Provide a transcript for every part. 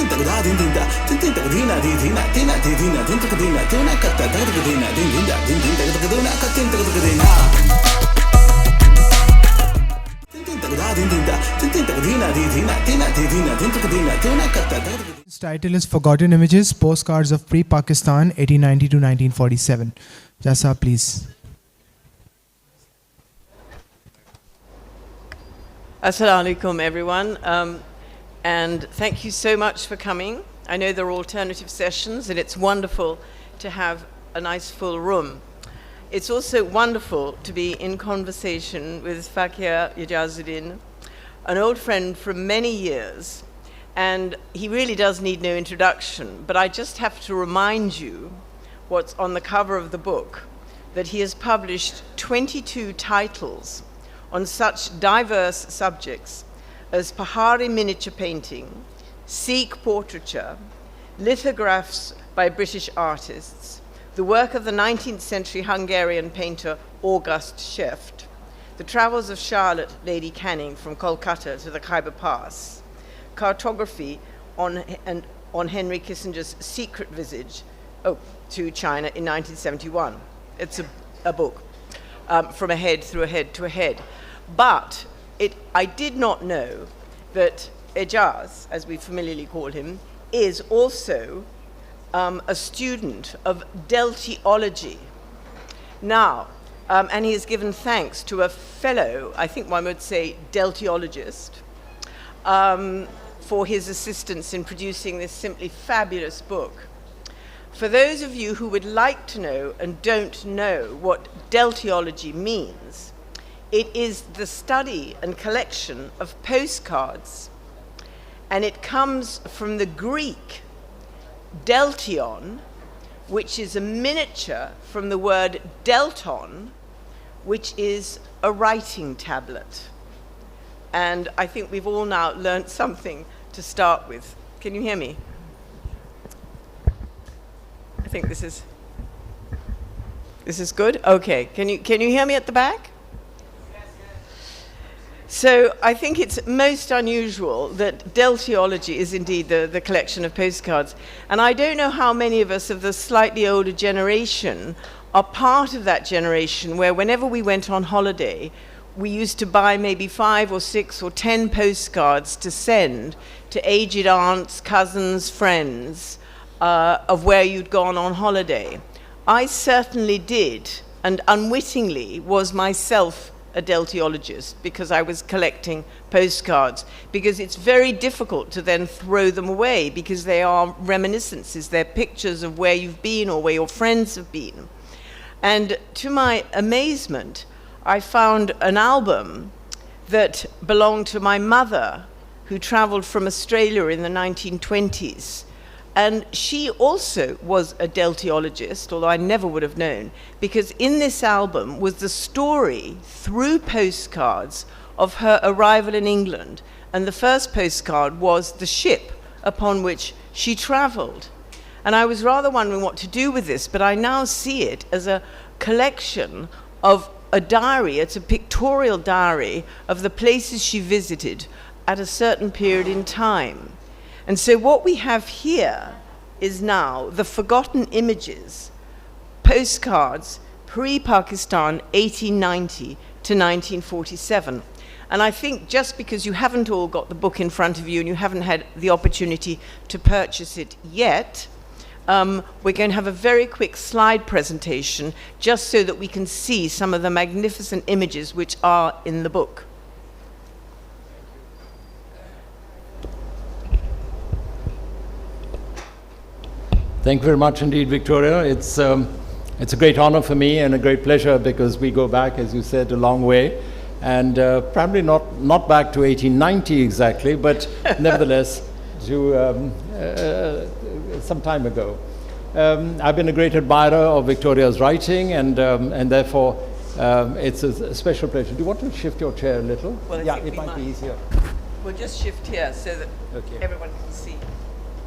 This title is Forgotten Images, Postcards of Pre-Pakistan, 1890 to 1947. Jasa, please. Assalamu alaikum, everyone. And thank you so much for coming. I know there are alternative sessions, and it's wonderful to have a nice full room. It's also wonderful to be in conversation with Fakir Aijazuddin, an old friend from many years, and he really does need no introduction, but I just have to remind you what's on the cover of the book, that he has published 22 titles on such diverse subjects as Pahari miniature painting, Sikh portraiture, lithographs by British artists, the work of the 19th century Hungarian painter August Scheft, the travels of Charlotte Lady Canning from Kolkata to the Khyber Pass, cartography on Henry Kissinger's secret visit to China in 1971. It's a book, from a head through a head to a head. But I did not know that Aijaz, as we familiarly call him, is also a student of deltiology. Now, and he has given thanks to a fellow, I think one would say, deltiologist, for his assistance in producing this simply fabulous book. For those of you who would like to know and don't know what deltiology means, it is the study and collection of postcards, and it comes from the Greek deltion, which is a miniature from the word delton, which is a writing tablet. And I think we've all now learnt something to start with. Can you hear me? I think this is good? Okay. Can you hear me at the back? So I think it's most unusual that deltiology is indeed the collection of postcards. And I don't know how many of us of the slightly older generation are part of that generation where whenever we went on holiday, we used to buy maybe 5 or 6 or 10 postcards to send to aged aunts, cousins, friends of where you'd gone on holiday. I certainly did, and unwittingly was myself a deltiologist, because I was collecting postcards, because it's very difficult to then throw them away because they are reminiscences, they're pictures of where you've been or where your friends have been. And to my amazement, I found an album that belonged to my mother, who traveled from Australia in the 1920s. And she also was a deltiologist, although I never would have known, because in this album was the story through postcards of her arrival in England. And the first postcard was the ship upon which she traveled. And I was rather wondering what to do with this, but I now see it as a collection of a diary. It's a pictorial diary of the places she visited at a certain period in time. And so what we have here is now the Forgotten Images, postcards, pre-Pakistan, 1890 to 1947. And I think just because you haven't all got the book in front of you and you haven't had the opportunity to purchase it yet, we're going to have a very quick slide presentation just so that we can see some of the magnificent images which are in the book. Thank you very much indeed, Victoria. It's a great honor for me and a great pleasure, because we go back, as you said, a long way, and probably not back to 1890 exactly, but nevertheless to some time ago. I've been a great admirer of Victoria's writing, and therefore it's a special pleasure. Do you want to shift your chair a little? Well, yeah, it might be easier. We'll just shift here so that everyone can see.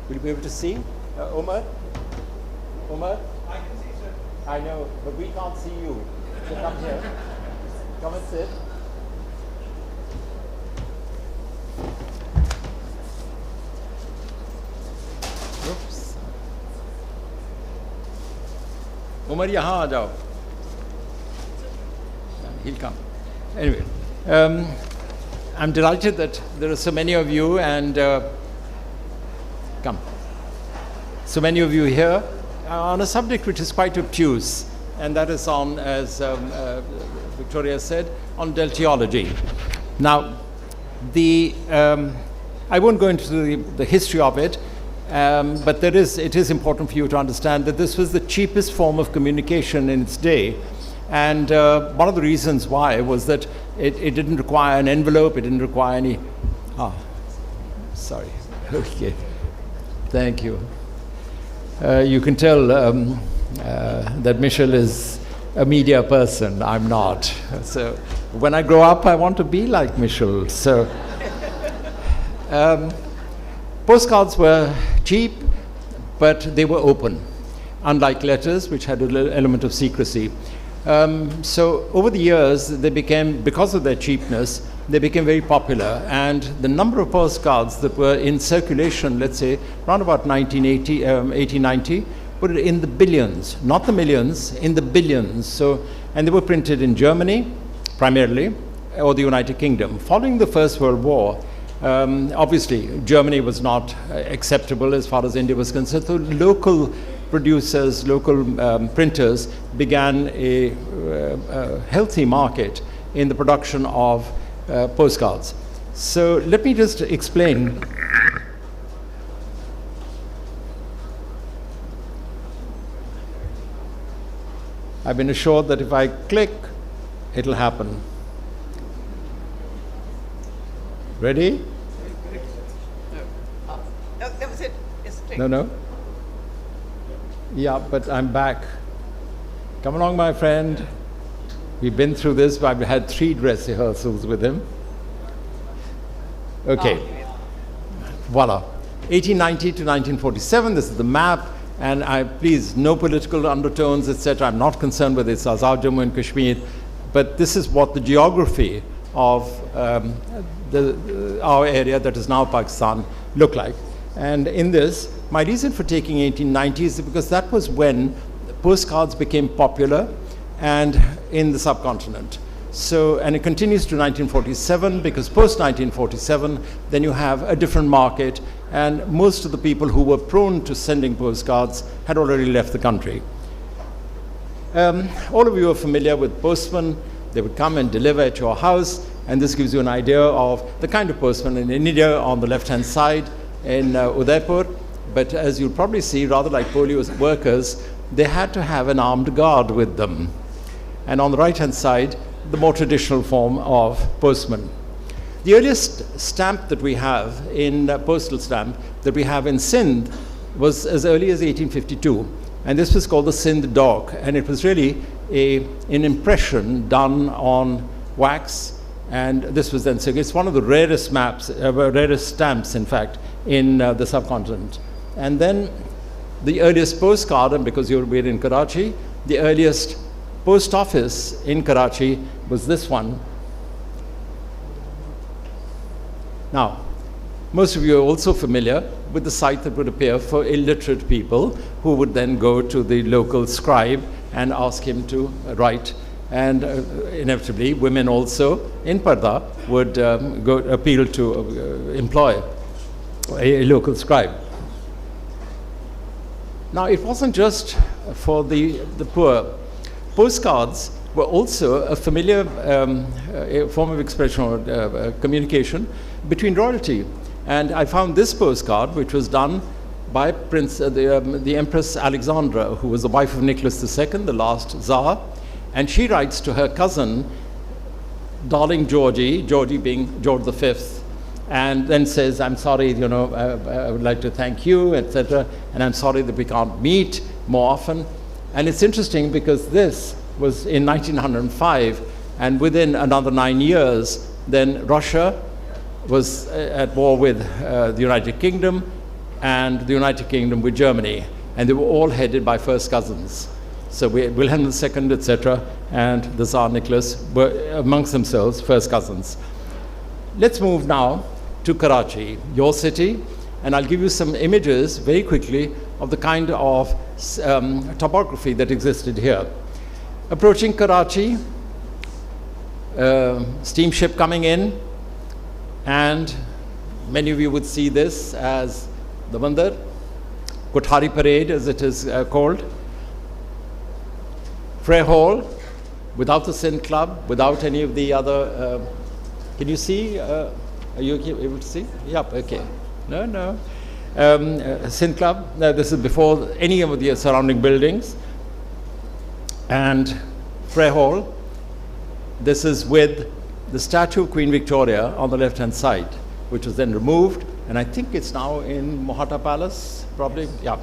Will you be able to see? Omar? Omar? I can see, sir. I know, but we can't see you. So come here. Come and sit. Oops. Umar, यहाँ आ जाओ. He'll come. Anyway, I'm delighted that there are so many of you and come. So many of you here on a subject which is quite obtuse, and that is on, as Victoria said, on deltiology. Now, I won't go into the history of it, but it is important for you to understand that this was the cheapest form of communication in its day. And one of the reasons why was that it didn't require an envelope, it didn't require any... Sorry. Okay. Thank you. You can tell that Michel is a media person. I'm not. So when I grow up, I want to be like Michel. So postcards were cheap, but they were open, unlike letters, which had an element of secrecy. So over the years, they became, because of their cheapness, they became very popular, and the number of postcards that were in circulation, let's say, around about 1980, 1890, were in the billions, not the millions, in the billions. So, and they were printed in Germany, primarily, or the United Kingdom. Following the First World War, obviously, Germany was not acceptable as far as India was concerned, so local producers, local printers began a healthy market in the production of postcards. So let me just explain. I've been assured that if I click, it'll happen. Ready? No, that was it. Yes, click. No. Yeah, but I'm back. Come along, my friend. We've been through this. I've had 3 dress rehearsals with him. Okay. Voila. 1890 to 1947. This is the map. And please, no political undertones, etc. I'm not concerned with it's Azad Jammu and Kashmir. But this is what the geography of our area that is now Pakistan look like. And in this, my reason for taking 1890 is because that was when postcards became popular and in the subcontinent. So, and it continues to 1947, because post 1947, then you have a different market, and most of the people who were prone to sending postcards had already left the country. All of you are familiar with postmen. They would come and deliver at your house, and this gives you an idea of the kind of postman in India on the left-hand side in Udaipur. But as you'll probably see, rather like polio workers, they had to have an armed guard with them. And on the right-hand side, the more traditional form of postman. The earliest stamp that we have in postal stamp that we have in Sindh was as early as 1852. And this was called the Sindh Dog. And it was really an impression done on wax. And this was then, so it's one of the rarest maps, rarest stamps, in fact, in the subcontinent. And then the earliest postcard, and because we're in Karachi, the earliest post office in Karachi was this one. Now, most of you are also familiar with the site that would appear for illiterate people who would then go to the local scribe and ask him to write. And inevitably, women also in Parda would go appeal to employ a local scribe. Now, it wasn't just for the poor. Postcards were also a familiar a form of expression or communication between royalty. And I found this postcard, which was done by the Empress Alexandra, who was the wife of Nicholas II, the last Tsar. And she writes to her cousin, darling Georgie, Georgie being George V, and then says, I'm sorry, you know, I would like to thank you, etc. And I'm sorry that we can't meet more often. And it's interesting because this was in 1905, and within another 9 years, then Russia was at war with the United Kingdom, and the United Kingdom with Germany. And they were all headed by first cousins. So Wilhelm II, etc., and the Tsar Nicholas were amongst themselves first cousins. Let's move now to Karachi, your city. And I'll give you some images very quickly of the kind of topography that existed here. Approaching Karachi, steamship coming in, and many of you would see this as the Bandar, Kothari Parade as it is called. Prayer Hall, without the Sindh Club, without any of the other, can you see, are you able to see? Yep, okay. No. Sindh Club, this is before any of the surrounding buildings. And Prayer Hall, this is with the statue of Queen Victoria on the left-hand side, which was then removed, and I think it's now in Mohata Palace, probably, yeah.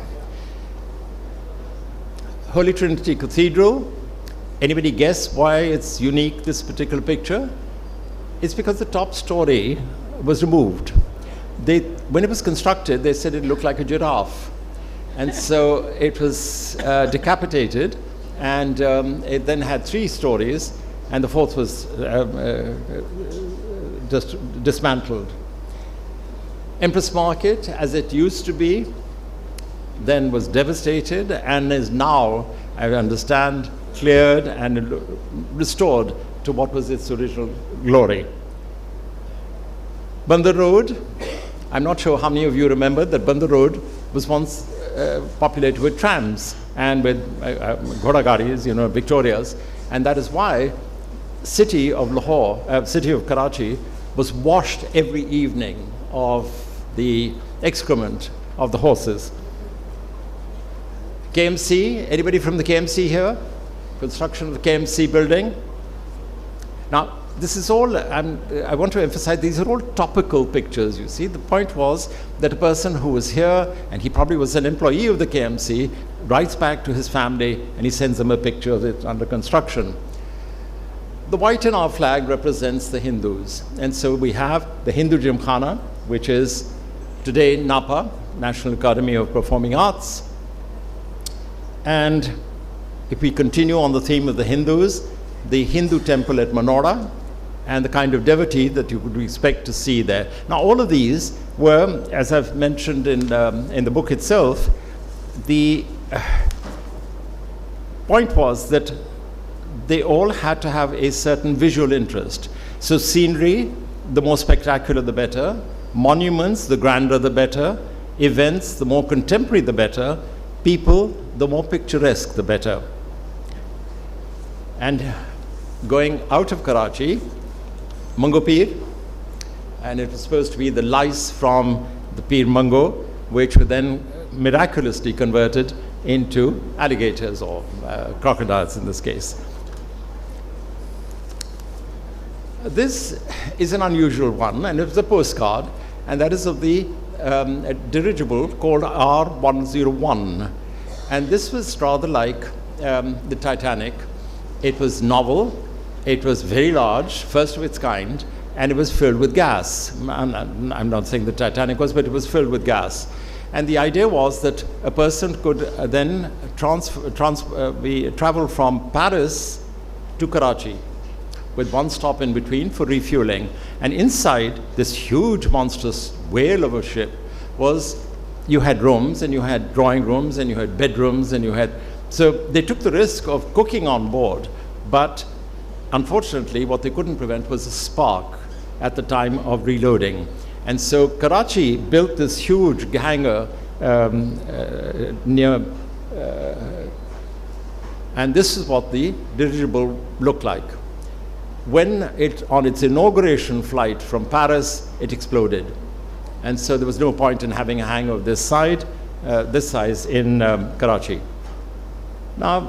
Holy Trinity Cathedral. Anybody guess why it's unique, this particular picture? It's because the top story was removed. When it was constructed, they said it looked like a giraffe. And so it was decapitated, and it then had 3 stories, and the 4th was just dismantled. Empress Market, as it used to be, then was devastated and is now, I understand, cleared and restored to what was its original glory. Bandar Road, I'm not sure how many of you remember that Bandar Road was once populated with trams and with ghoda garis, Victorias, and that is why city of Lahore, city of Karachi, was washed every evening of the excrement of the horses. KMC, anybody from the KMC here? Construction of the KMC building. Now, this is all, I want to emphasize, these are all topical pictures, you see. The point was that a person who was here, and he probably was an employee of the KMC, writes back to his family and he sends them a picture of it under construction. The white in our flag represents the Hindus. And so we have the Hindu Gymkhana, which is today NAPA, National Academy of Performing Arts. And if we continue on the theme of the Hindus, the Hindu temple at Manora, and the kind of devotee that you would expect to see there. Now, all of these were, as I've mentioned in the book itself, the point was that they all had to have a certain visual interest. So scenery, the more spectacular the better. Monuments, the grander the better. Events, the more contemporary the better. People, the more picturesque the better. And going out of Karachi, Mango Pir, and it was supposed to be the lice from the Pir Mango, which were then miraculously converted into alligators or crocodiles in this case. This is an unusual one, and it's a postcard, and that is of the dirigible called R101. And this was rather like the Titanic. It was novel, it was very large, first of its kind, and it was filled with gas. I'm not saying the Titanic was, but it was filled with gas. And the idea was that a person could then travel from Paris to Karachi with one stop in between for refueling. And inside this huge, monstrous whale of a ship you had rooms, and you had drawing rooms, and you had bedrooms, and you had... So they took the risk of cooking on board, but unfortunately what they couldn't prevent was a spark at the time of reloading. And so Karachi built this huge hangar near, and this is what the dirigible looked like. When on its inauguration flight from Paris, it exploded. And so there was no point in having a hangar of this size in Karachi. Now,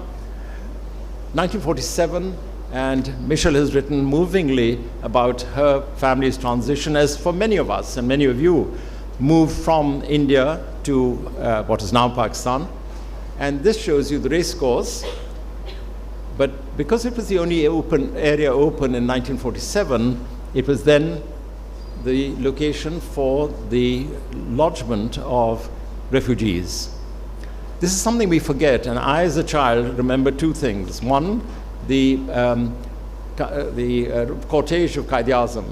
1947, and Michelle has written movingly about her family's transition, as for many of us and many of you moved from India to what is now Pakistan. And this shows you the race course. But because it was the only area open in 1947, it was then the location for the lodgement of refugees. This is something we forget, and I, as a child, remember 2 things. One, the cortege of Qaid-e-Azam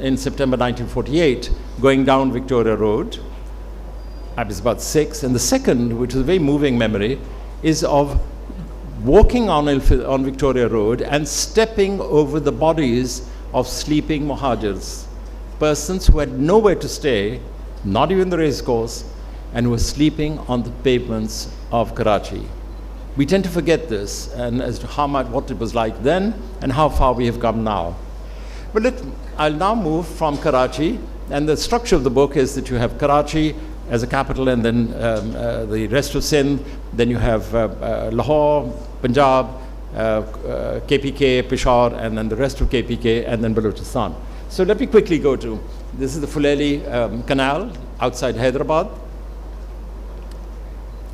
in September 1948, going down Victoria Road, I was about 6. And the second, which is a very moving memory, is of walking on Victoria Road and stepping over the bodies of sleeping muhajirs, persons who had nowhere to stay, not even the race course, and were sleeping on the pavements of Karachi. We tend to forget this, and as to what it was like then and how far we have come now. But I'll now move from Karachi, and the structure of the book is that you have Karachi as a capital, and then the rest of Sindh, then you have Lahore, Punjab, KPK, Peshawar, and then the rest of KPK, and then Balochistan. So let me quickly go to, this is the Fuleli Canal outside Hyderabad,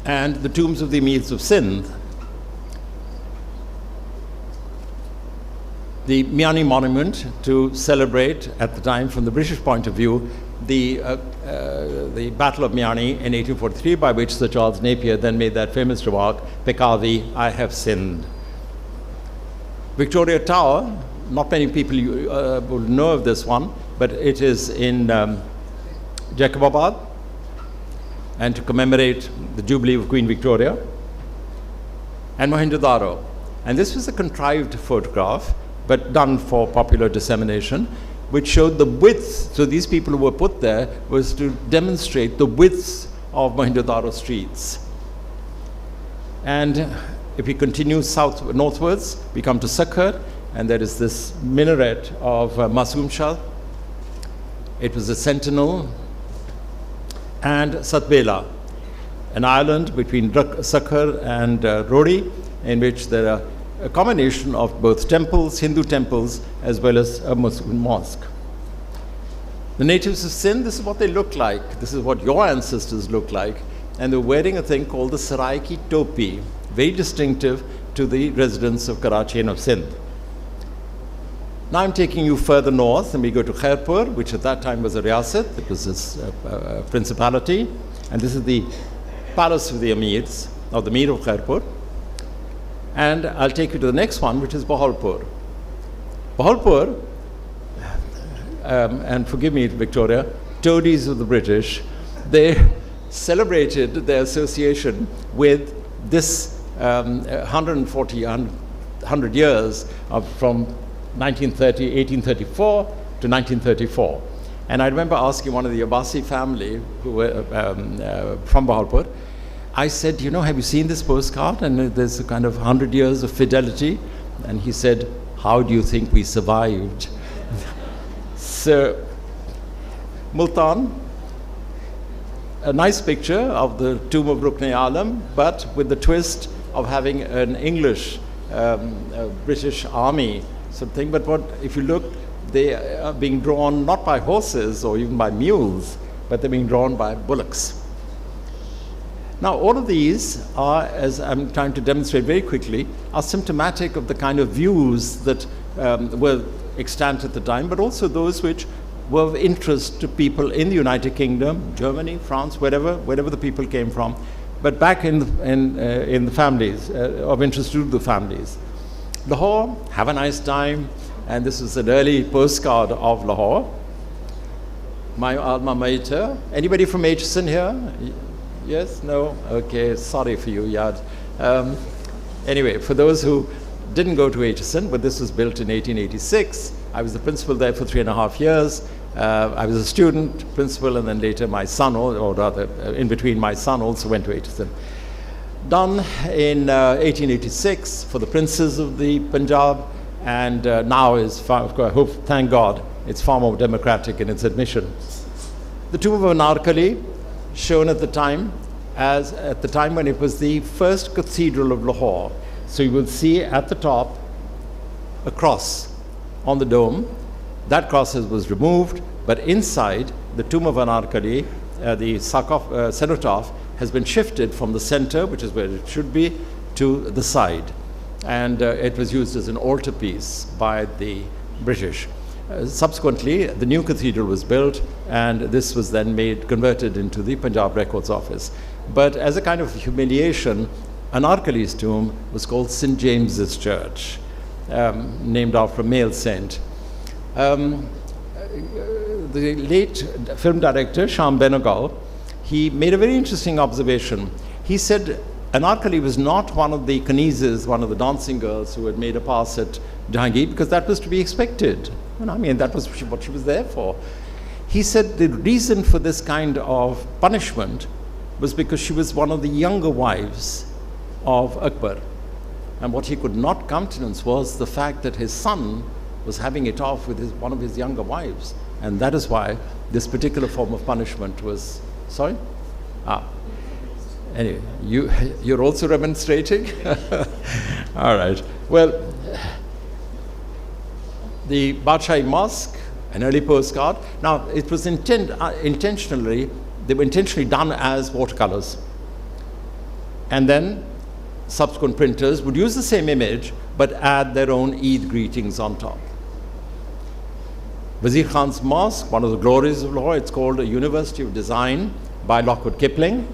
and the tombs of the Emirs of Sindh. The Miani Monument to celebrate, at the time, from the British point of view, the Battle of Miani in 1843, by which Sir Charles Napier then made that famous remark, Pekavi, I have sinned. Victoria Tower, not many people will know of this one, but it is in Jacobabad, and to commemorate the Jubilee of Queen Victoria, and Mohenjo-daro. And this was a contrived photograph, but done for popular dissemination, which showed the width. So these people who were put there was to demonstrate the width of Mohenjo-daro streets. And if we continue northwards, we come to Sakhar, and there is this minaret of Masoom Shah. It was a sentinel. And Satbela, an island between Sakhar and Rodi, in which there are a combination of both temples, Hindu temples, as well as a Muslim mosque. The natives of Sindh, this is what they look like. This is what your ancestors look like. And they're wearing a thing called the Saraiki Topi, very distinctive to the residents of Karachi and of Sindh. Now I'm taking you further north, and we go to Khairpur, which at that time was a riyasat. It was this principality. And this is the palace of the Emirs, or the Mir of Khairpur. And I'll take you to the next one, which is Bahawalpur. Bahawalpur, and forgive me, Victoria, toadies of the British, they celebrated their association with this 100 years from 1834 to 1934. And I remember asking one of the Abbasi family who were from Bahawalpur, I said, you know, have you seen this postcard? And there's a kind of 100 years of fidelity. And he said, how do you think we survived? So, Multan, a nice picture of the tomb of Rukn-e-Alam, but with the twist of having an English British army sort of thing. But if you look, they are being drawn not by horses or even by mules, but they're being drawn by bullocks. Now, all of these are, as I'm trying to demonstrate very quickly, are symptomatic of the kind of views that were extant at the time, but also those which were of interest to people in the United Kingdom, Germany, France, wherever the people came from, but back in the families, of interest to the families. Lahore, have a nice time, and this is an early postcard of Lahore. My alma mater. Anybody from Aijazuddin here? Yes? No? Okay, sorry for you, Yad. Anyway, for those who didn't go to Aijazuddin, but this was built in 1886. I was the principal there for 3.5 years. I was a student, principal, and then later my son, or rather, in between, my son also went to Aijazuddin. Done in 1886 for the princes of the Punjab, and now is, thank God, it's far more democratic in its admission. The tomb of Anarkali, shown at the time when it was the first cathedral of Lahore. So you will see at the top a cross on the dome. That cross was removed, but inside the tomb of Anarkali, the cenotaph has been shifted from the center, which is where it should be, to the side. And it was used as an altarpiece by the British. Subsequently, the new cathedral was built, and this was then converted into the Punjab Records Office. But as a kind of humiliation, Anarkali's tomb was called St. James's Church, named after a male saint. The late film director, Shyam Benegal, he made a very interesting observation. He said Anarkali was not one of the Kanizas, one of the dancing girls who had made a pass at Jahangir, because that was to be expected. And I mean, that was what she was there for. He said the reason for this kind of punishment was because she was one of the younger wives of Akbar. And what he could not countenance was the fact that his son was having it off with one of his younger wives. And that is why this particular form of punishment was, sorry? Anyway, you're also remonstrating? All right. Well, the Badshahi Mosque, an early postcard. Now, it was intentionally done as watercolors. And then subsequent printers would use the same image, but add their own Eid greetings on top. Wazir Khan's Mosque, one of the glories of Lahore, it's called a University of Design by Lockwood Kipling.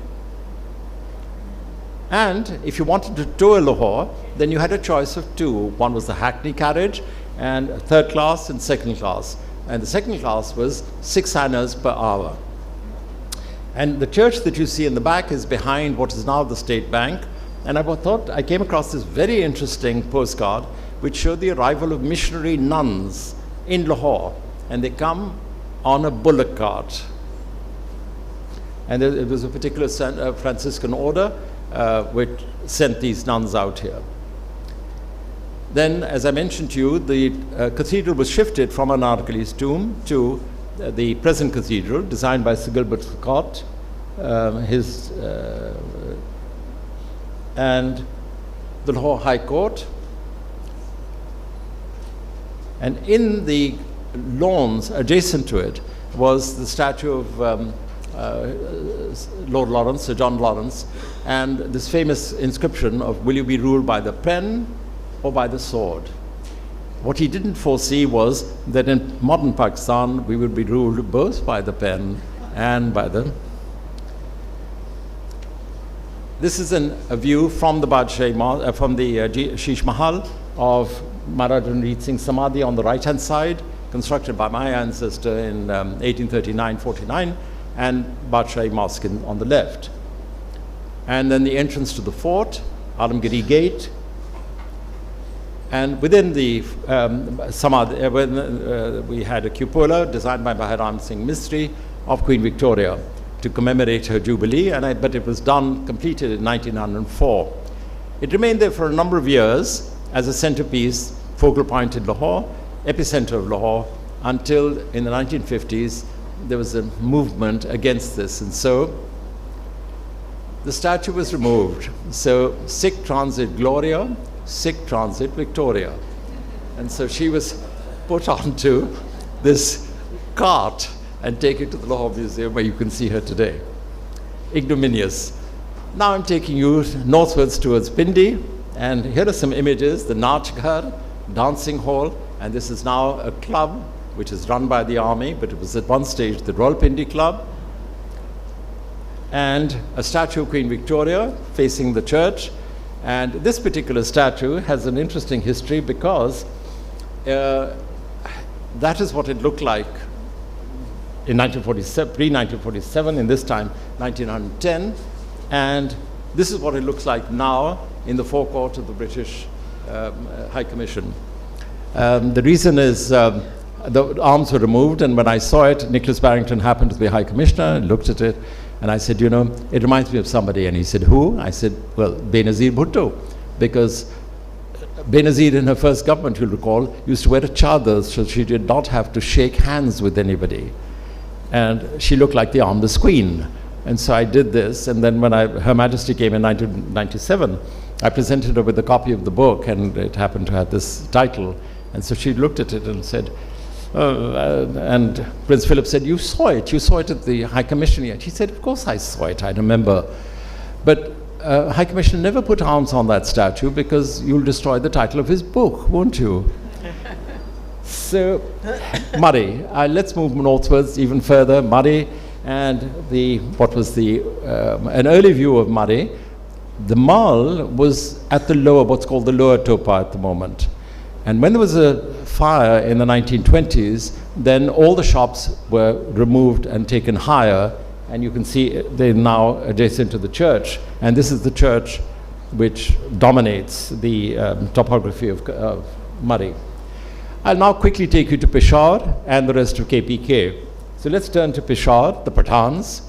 And if you wanted to tour Lahore, then you had a choice of two. One was the Hackney carriage, and third class and second class. And the second class was 6 annas per hour. And the church that you see in the back is behind what is now the State Bank. And I came across this very interesting postcard which showed the arrival of missionary nuns in Lahore. And they come on a bullock cart. And it was a particular Franciscan order which sent these nuns out here. Then, as I mentioned to you, the cathedral was shifted from Anarkali's tomb to the present cathedral, designed by Sir Gilbert Scott, and the Lahore High Court. And in the lawns adjacent to it was the statue of Lord Lawrence, Sir John Lawrence, and this famous inscription of, "Will you be ruled by the pen or by the sword?" What he didn't foresee was that in modern Pakistan we would be ruled both by the pen and by the... This is a view from the Sheesh Mahal of Maharaja Ranjit Singh Samadhi on the right-hand side, constructed by my ancestor in 1839-49, and Badshahi Mosque on the left. And then the entrance to the fort, Alamgiri Gate, and within the Samadhi, we had a cupola designed by Bhairam Singh Mistry of Queen Victoria to commemorate her jubilee, but it was completed in 1904. It remained there for a number of years as a centerpiece, focal point in Lahore, epicenter of Lahore, until in the 1950s there was a movement against this, and so the statue was removed. So Sikh Transit Gloria, Sikh Transit Victoria. And so she was put onto this cart and taken to the Lahore Museum, where you can see her today. Ignominious. Now I'm taking you northwards towards Pindi, and here are some images, the Nachghar, dancing hall, and this is now a club which is run by the army, but it was at one stage the Royal Pindi Club, and a statue of Queen Victoria facing the church. And this particular statue has an interesting history because that is what it looked like in 1947, pre-1947, in this time, 1910. And this is what it looks like now in the forecourt of the British High Commission. The reason is the arms were removed, and when I saw it, Nicholas Barrington happened to be High Commissioner, looked at it, and I said, you know, it reminds me of somebody. And he said, who? I said, well, Benazir Bhutto, because Benazir in her first government, you'll recall, used to wear a chadar, so she did not have to shake hands with anybody. And she looked like the armless queen. And so I did this, and then when Her Majesty came in 1997, I presented her with a copy of the book, and it happened to have this title. And so she looked at it and said, and Prince Philip said, you saw it at the High Commission yet? He said, of course I saw it, I remember. But High Commissioner never put arms on that statue because you'll destroy the title of his book, won't you? So, Murray, let's move northwards even further. Murray, and an early view of Murray. The mall was at the what's called the lower Topa at the moment. And when there was a fire in the 1920s, then all the shops were removed and taken higher, and you can see they're now adjacent to the church. And this is the church which dominates the topography of Murray. I'll now quickly take you to Peshawar and the rest of KPK. So let's turn to Peshawar, the Pathans.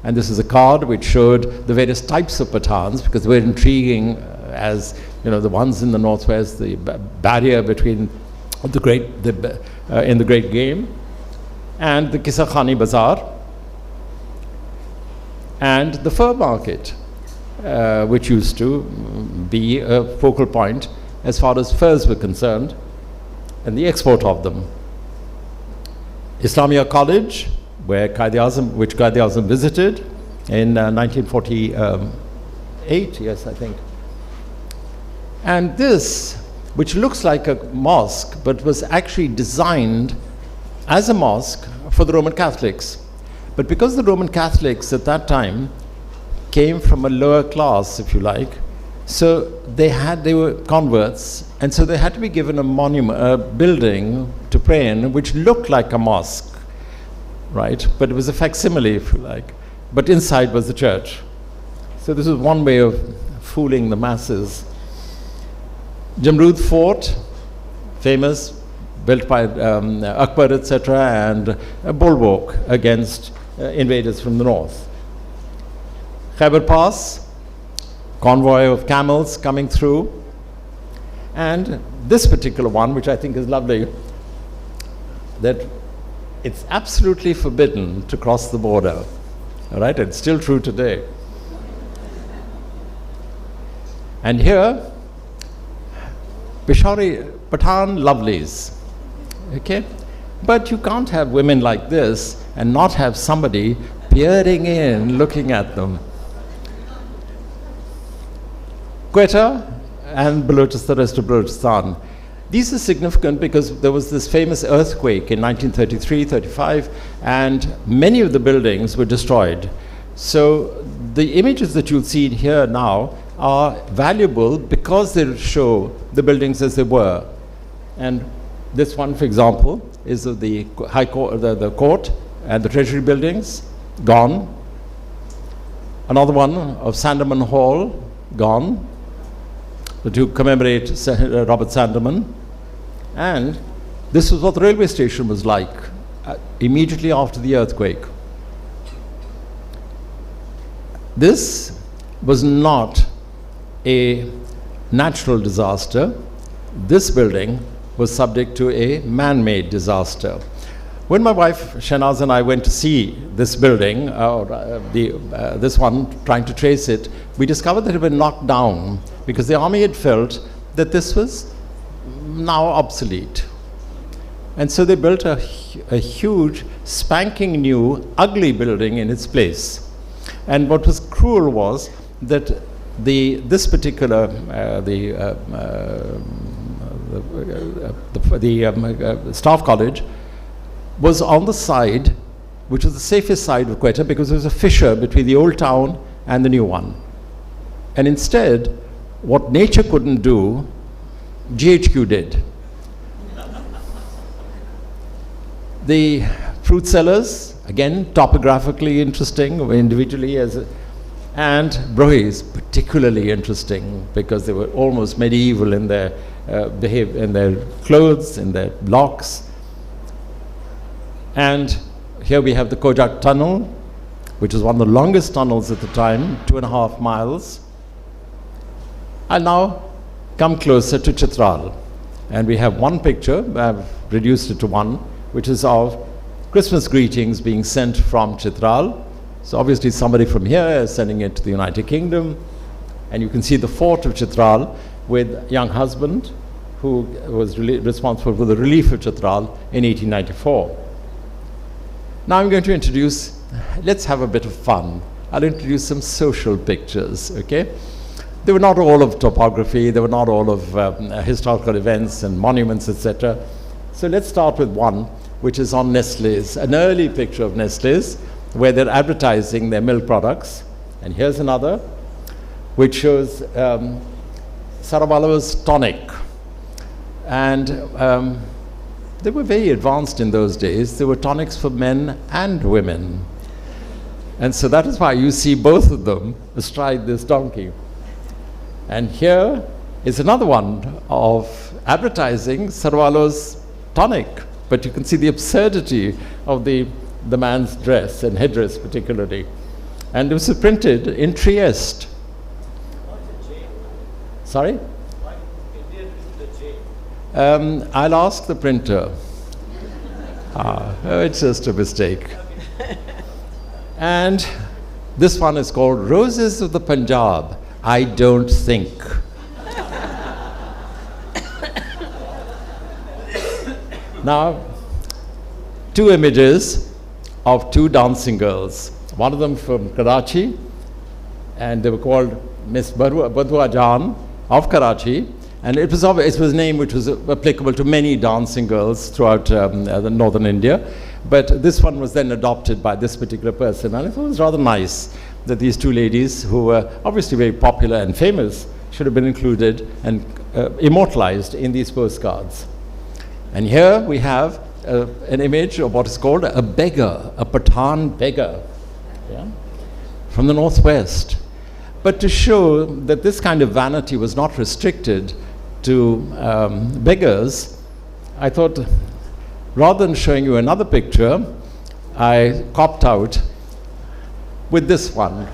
And this is a card which showed the various types of Pathans, because they were intriguing as, you know, the ones in the northwest, the barrier between in the Great Game, and the Kisa Khani Bazaar, and the fur market, which used to be a focal point as far as furs were concerned, and the export of them. Islamia College, where which Quaid-e-Azam visited in 1948, yes, I think. And this, which looks like a mosque, but was actually designed as a mosque for the Roman Catholics. But because the Roman Catholics at that time came from a lower class, if you like, so they were converts, and so they had to be given a monument, a building to pray in, which looked like a mosque, right? But it was a facsimile, if you like. But inside was the church. So this is one way of fooling the masses. Jamrud Fort, famous, built by Akbar, etc., and a bulwark against invaders from the north. Khyber Pass, convoy of camels coming through. And this particular one, which I think is lovely, that it's absolutely forbidden to cross the border. All right, it's still true today. And here, Peshawari Pathan lovelies, okay? But you can't have women like this and not have somebody peering in, looking at them. Quetta and Balochistan, the rest of Balochistan. These are significant because there was this famous earthquake in 1933-35, and many of the buildings were destroyed. So the images that you'll see here now are valuable because they show the buildings as they were. And this one, for example, is of the High Court, the court and the Treasury buildings, gone. Another one of Sandeman Hall, gone, to commemorate Robert Sandeman. And this was what the railway station was like immediately after the earthquake. This was not a natural disaster. This building was subject to a man-made disaster. When my wife Shahnaz and I went to see this building, this one, trying to trace it, we discovered that it had been knocked down because the army had felt that this was now obsolete. And so they built a huge, spanking new, ugly building in its place. And what was cruel was that this particular, Staff College was on the side, which was the safest side of Quetta, because there was a fissure between the old town and the new one. And instead, what nature couldn't do, GHQ did. The fruit sellers, again, topographically interesting, individually, and Brohis, particularly interesting, because they were almost medieval in their in their clothes, in their blocks. And here we have the Kojak Tunnel, which is one of the longest tunnels at the time, 2.5 miles. I'll now come closer to Chitral. And we have one picture, I've reduced it to one, which is of Christmas greetings being sent from Chitral. So obviously somebody from here is sending it to the United Kingdom. And you can see the fort of Chitral with a young husband who was responsible for the relief of Chitral in 1894. Now I'm going to introduce, let's have a bit of fun. I'll introduce some social pictures, okay? They were not all of topography, they were not all of historical events and monuments, etc. So let's start with one, which is on Nestlé's, an early picture of Nestlé's, where they're advertising their milk products. And here's another, which shows Saravallo's tonic. And they were very advanced in those days. There were tonics for men and women. And so that is why you see both of them astride this donkey. And here is another one of advertising Sarwalo's tonic. But you can see the absurdity of the man's dress and headdress particularly. And it was printed in Trieste. Sorry? I'll ask the printer. It's just a mistake. And this one is called Roses of the Punjab, I Don't Think. Now, two images of two dancing girls. One of them from Karachi, and they were called Miss Badua Jan of Karachi. And it was a name which was applicable to many dancing girls throughout northern India. But this one was then adopted by this particular person. And I thought it was rather nice that these two ladies, who were obviously very popular and famous, should have been included and immortalized in these postcards. And here we have an image of what is called a beggar, a Pathan beggar, yeah, from the northwest. But to show that this kind of vanity was not restricted to beggars, I thought, rather than showing you another picture, I copped out with this one.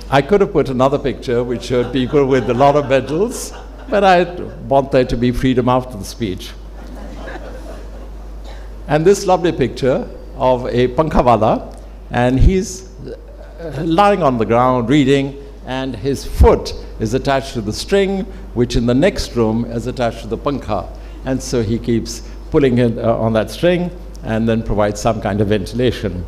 I could have put another picture which showed people with a lot of medals, but I want there to be freedom after the speech. And this lovely picture of a Pankhavada, and he's lying on the ground reading, and his foot is attached to the string, which in the next room is attached to the pankha. And so he keeps pulling it on that string and then provides some kind of ventilation.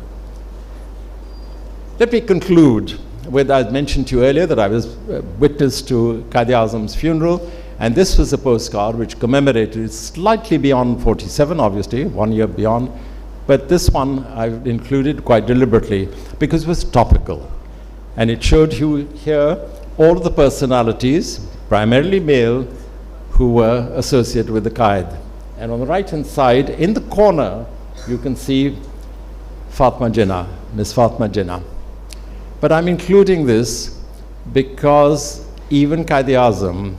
Let me conclude with, I mentioned to you earlier that I was witness to Quaid-e-Azam's funeral, and this was a postcard which commemorated slightly beyond 47, obviously, 1 year beyond, but this one I've included quite deliberately because it was topical. And it showed you here all of the personalities, primarily male, who were associated with the Quaid. And on the right-hand side, in the corner, you can see Fatma Jinnah, Miss Fatma Jinnah. But I'm including this because even Quaid-e-Azam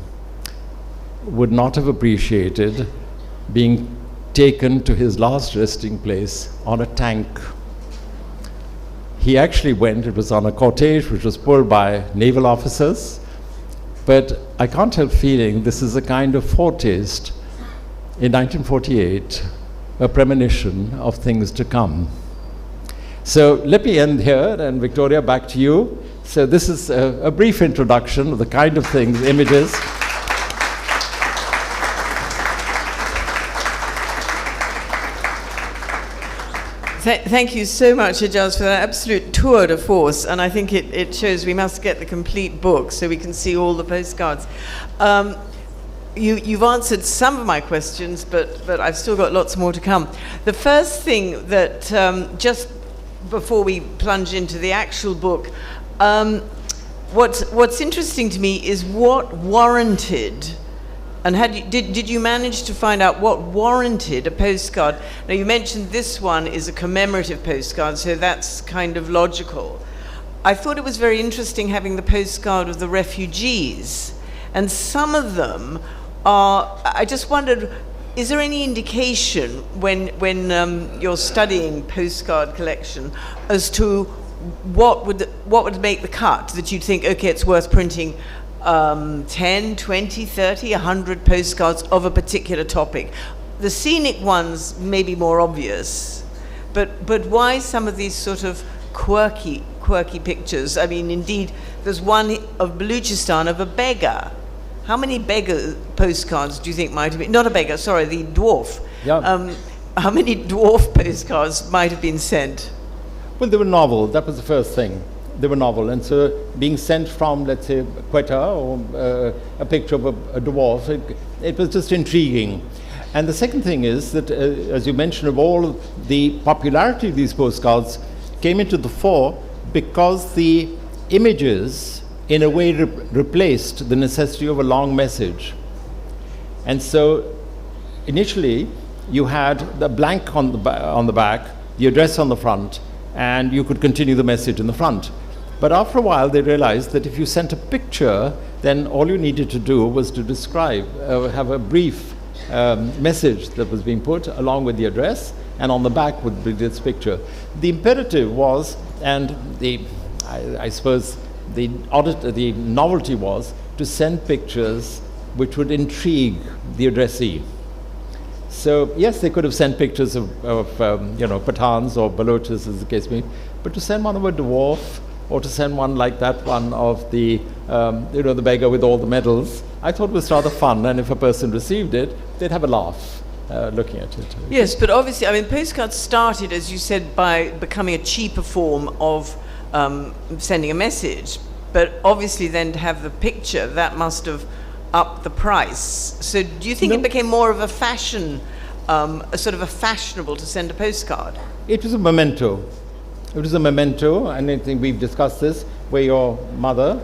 would not have appreciated being taken to his last resting place on a tank. He actually went, it was on a cortege which was pulled by naval officers, but I can't help feeling this is a kind of foretaste in 1948, a premonition of things to come. So let me end here, and Victoria, back to you. So this is a brief introduction of the kind of things, images. Thank you so much, Aijaz, for that absolute tour de force, and I think it shows we must get the complete book so we can see all the postcards. You've answered some of my questions, but I've still got lots more to come. The first thing that, just before we plunge into the actual book, what's interesting to me is what warranted, and did you manage to find out what warranted a postcard? Now, you mentioned this one is a commemorative postcard, so that's kind of logical. I thought it was very interesting having the postcard of the refugees, and some of them are, I just wondered, is there any indication when you're studying postcard collection as to what would make the cut, that you'd think, okay, it's worth printing 10, 20, 30, 100 postcards of a particular topic? The scenic ones may be more obvious, but why some of these sort of quirky pictures? I mean, indeed, there's one of Baluchistan of a beggar. How many beggar postcards do you think might have been? Not a beggar, sorry, the dwarf. Yeah. How many dwarf postcards might have been sent? Well, they were novel. That was the first thing. They were novel. And so being sent from, let's say, Quetta, or a picture of a dwarf, it was just intriguing. And the second thing is that, as you mentioned, of all the popularity of these postcards came into the fore because the images in a way replaced the necessity of a long message. And so initially you had the blank on the back the address on the front, and you could continue the message in the front. But after a while, they realized that if you sent a picture, then all you needed to do was to describe, have a brief message that was being put along with the address, and on the back would be this picture. The imperative was, and I suppose the novelty was, to send pictures which would intrigue the addressee. So yes, they could have sent pictures of Pathans or Balochs, as the case may be, but to send one of a dwarf, or to send one like that one of the the beggar with all the medals, I thought it was rather fun, and if a person received it, they'd have a laugh looking at it. Yes, but obviously, I mean, postcards started, as you said, by becoming a cheaper form of sending a message, but obviously then to have the picture, that must have upped the price. So do you think it became more of a fashion, a sort of a fashionable to send a postcard? It was a memento. It was a memento, and I think we've discussed this, where your mother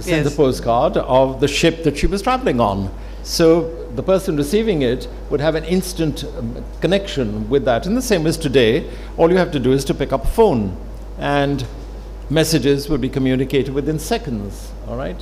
sent a postcard of the ship that she was traveling on. So the person receiving it would have an instant connection with that. And the same as today, all you have to do is to pick up a phone, and messages would be communicated within seconds, all right?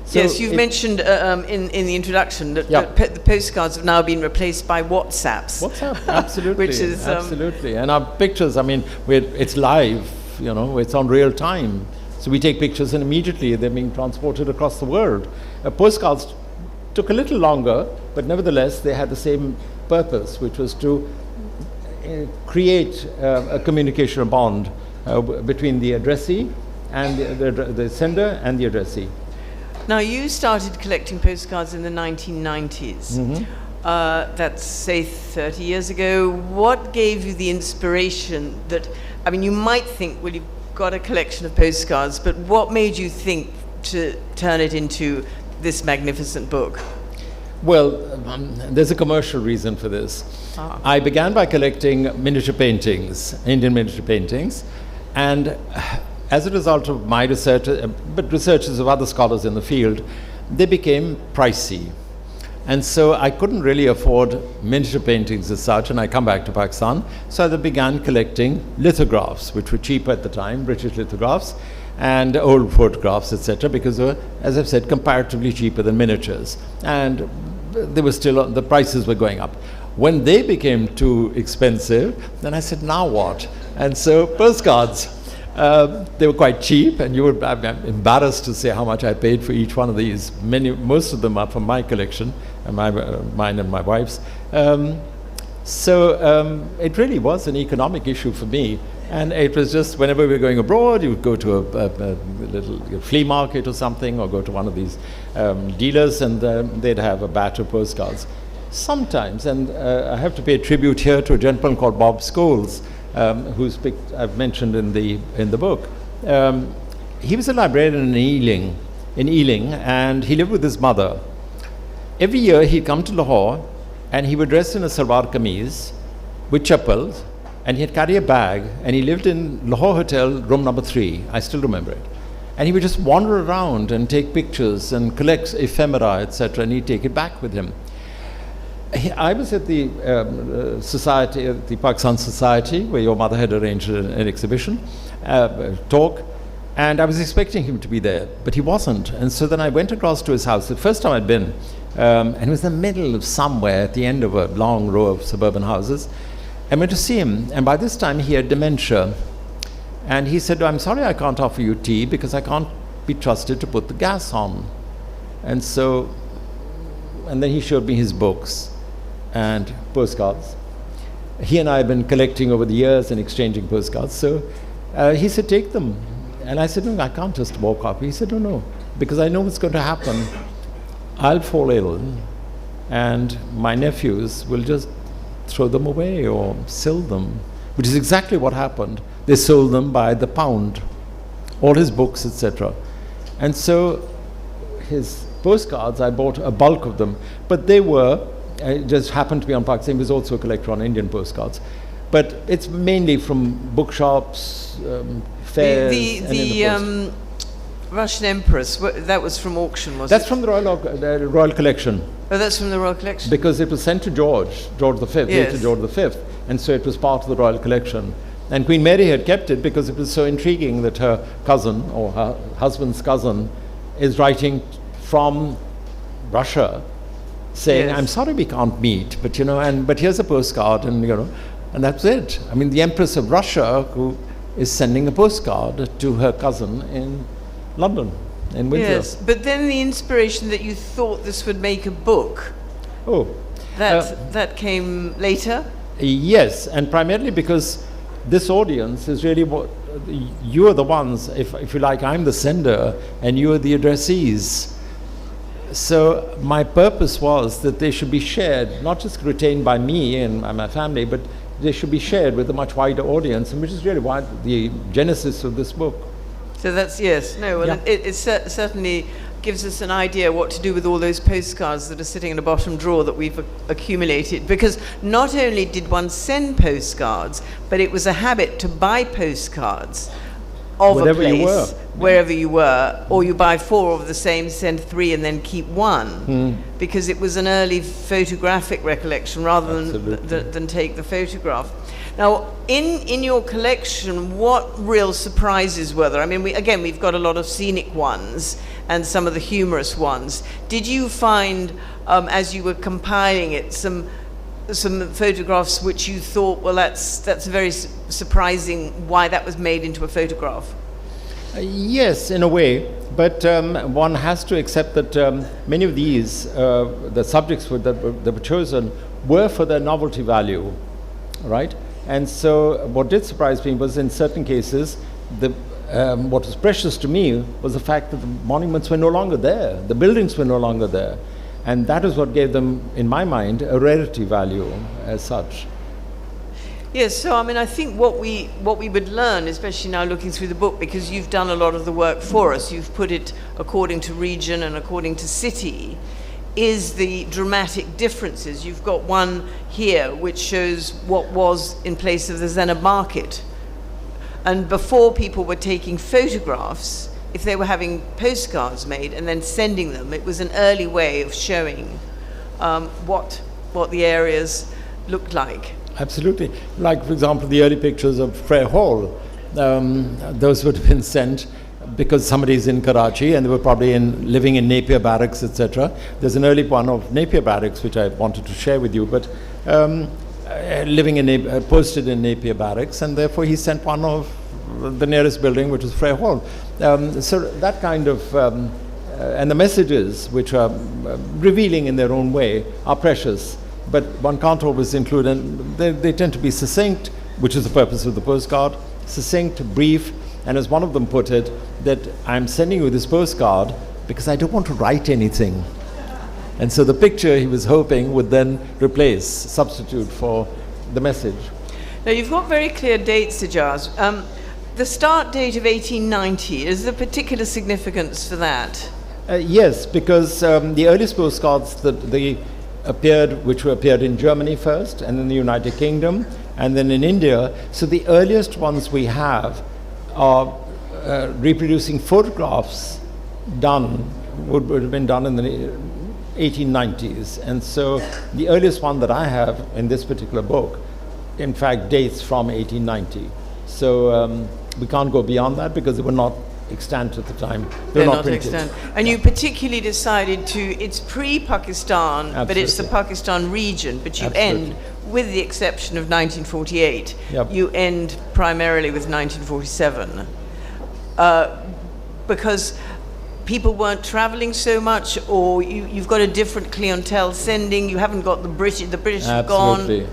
So yes, you've mentioned in the introduction that the postcards have now been replaced by WhatsApps. WhatsApp, absolutely. Which is, absolutely. And our pictures, I mean, it's live, it's on real time. So we take pictures and immediately they're being transported across the world. Postcards took a little longer, but nevertheless they had the same purpose, which was to create a communication bond between the addressee and the sender and the addressee. Now, you started collecting postcards in the 1990s. Mm-hmm. That's, say, 30 years ago. What gave you the inspiration that, I mean, you might think, well, you've got a collection of postcards, but what made you think to turn it into this magnificent book? Well, there's a commercial reason for this. I began by collecting miniature paintings, Indian miniature paintings, and as a result of my research, but researches of other scholars in the field, they became pricey. And so I couldn't really afford miniature paintings as such, and I come back to Pakistan. So I began collecting lithographs, which were cheap at the time, British lithographs, and old photographs, etc., because they were, as I've said, comparatively cheaper than miniatures. And they were still, the prices were going up. When they became too expensive, then I said, now what? And so postcards. They were quite cheap, and I'm embarrassed to say how much I paid for each one of these. Most of them are from my collection, and mine and my wife's. So it really was an economic issue for me, and it was just whenever we were going abroad, you would go to a little flea market or something, or go to one of these dealers, and they'd have a batch of postcards. Sometimes, and I have to pay tribute here to a gentleman called Bob Scholes, who's I've mentioned in the book. He was a librarian in Ealing, and he lived with his mother. Every year he'd come to Lahore, and he would dress in a salwar kameez with chappals, and he'd carry a bag, and he lived in Lahore Hotel, room number 3. I still remember it. And he would just wander around and take pictures and collect ephemera, etc., and he'd take it back with him. I was at the society, the Pakistan Society, where your mother had arranged an exhibition, talk, and I was expecting him to be there, but he wasn't. And so then I went across to his house, the first time I'd been, and it was in the middle of somewhere at the end of a long row of suburban houses. I went to see him, and by this time he had dementia. And he said, I'm sorry I can't offer you tea because I can't be trusted to put the gas on. And then he showed me his books and postcards. He and I have been collecting over the years and exchanging postcards. So he said, take them. And I said, no, I can't just walk up. He said, no, because I know what's going to happen. I'll fall ill, and my nephews will just throw them away or sell them, which is exactly what happened. They sold them by the pound, all his books, etc. And so his postcards, I bought a bulk of them, but they were, it just happened to be on Pakistan. He was also a collector on Indian postcards. But it's mainly from bookshops, fairs, and in the Russian Empress, that was from auction, was That's it? from the Royal Collection. Oh, that's from the Royal Collection. Because it was sent to George V, Yes. later George V. and so it was part of the royal collection. And Queen Mary had kept it because it was so intriguing that her cousin, or her husband's cousin, is writing from Russia, saying, Yes. I'm sorry we can't meet, but but here's a postcard, and and that's it. I mean, the Empress of Russia, who is sending a postcard to her cousin in London, in Windsor. Yes, but then the inspiration that you thought this would make a book, Oh, that came later? yes, and primarily because this audience is really what you are the ones, if you like, I'm the sender and you are the addressees. So my purpose was that they should be shared, not just retained by me and my family, but they should be shared with a much wider audience, and which is really why the genesis of this book. So that's, yes, no, well, Yeah. it certainly gives us an idea what to do with all those postcards that are sitting in a bottom drawer that we've accumulated. Because not only did one send postcards, but it was a habit to buy postcards of Wherever a you place, were. wherever you were, or you buy 4 of the same, send 3, and then keep 1, because it was an early photographic recollection rather than take the photograph. Now, in your collection, what real surprises were there? I mean, we've got a lot of scenic ones and some of the humorous ones. Did you find, as you were compiling it, some photographs which you thought, well, that's very surprising why that was made into a photograph? Yes, in a way, but one has to accept that many of these, the subjects that were chosen, were for their novelty value, right? And so what did surprise me was, in certain cases, what was precious to me was the fact that the monuments were no longer there, the buildings were no longer there. And that is what gave them, in my mind, a rarity value as such. Yes, so I mean, I think what we would learn, especially now looking through the book, because you've done a lot of the work for us, you've put it according to region and according to city, is the dramatic differences. You've got one here which shows what was in place of the Zenab market. And before people were taking photographs, if they were having postcards made and then sending them, it was an early way of showing what the areas looked like. Absolutely. Like, for example, the early pictures of Frere Hall, those would have been sent because somebody's in Karachi and they were probably living in Napier Barracks, etc. There's an early one of Napier Barracks which I wanted to share with you, but posted in Napier Barracks, and therefore he sent one of the nearest building, which was Frere Hall. So that kind of, and the messages, which are revealing in their own way, are precious, but one can't always include, and they tend to be succinct, which is the purpose of the postcard, succinct, brief, and as one of them put it, that I'm sending you this postcard because I don't want to write anything. And so the picture he was hoping would then substitute for the message. Now, you've got very clear dates, Aijaz. The start date of 1890, is there particular significance for that? Yes, because the earliest postcards that they appeared, which appeared in Germany first, and in the United Kingdom, and then in India. So the earliest ones we have are reproducing photographs would have been done in the 1890s. And so the earliest one that I have in this particular book, in fact, dates from 1890. So we can't go beyond that because they were not extant at the time. They're not printed. extant. And you particularly decided it's pre-Pakistan, but it's the Absolutely. Pakistan region, but you Absolutely. end, with the exception of 1948, Yep. you end primarily with 1947. Because people weren't traveling so much, or you've got a different clientele sending, you haven't got the British have gone. Absolutely.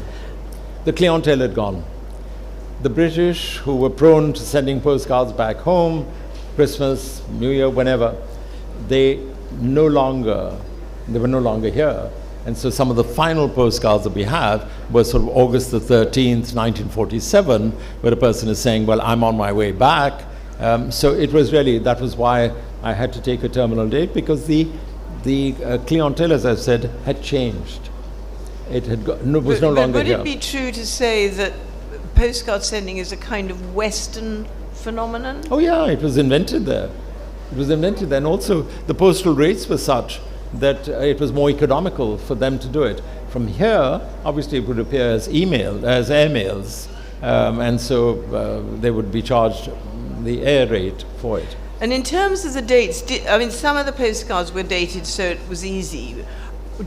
The clientele had gone. The British, who were prone to sending postcards back home, Christmas, New Year, whenever, they were no longer here. And so some of the final postcards that we have were sort of August the 13th, 1947, where a person is saying, well, I'm on my way back. So it was really, that was why I had to take a terminal date, because the clientele, as I've said, had changed. It was no longer would here. it be true to say that postcard sending is a kind of Western phenomenon? Oh yeah, it was invented there. It was invented there. And also the postal rates were such that it was more economical for them to do it. From here, obviously, it would appear as airmails, and so they would be charged the air rate for it. And in terms of the dates, some of the postcards were dated so it was easy.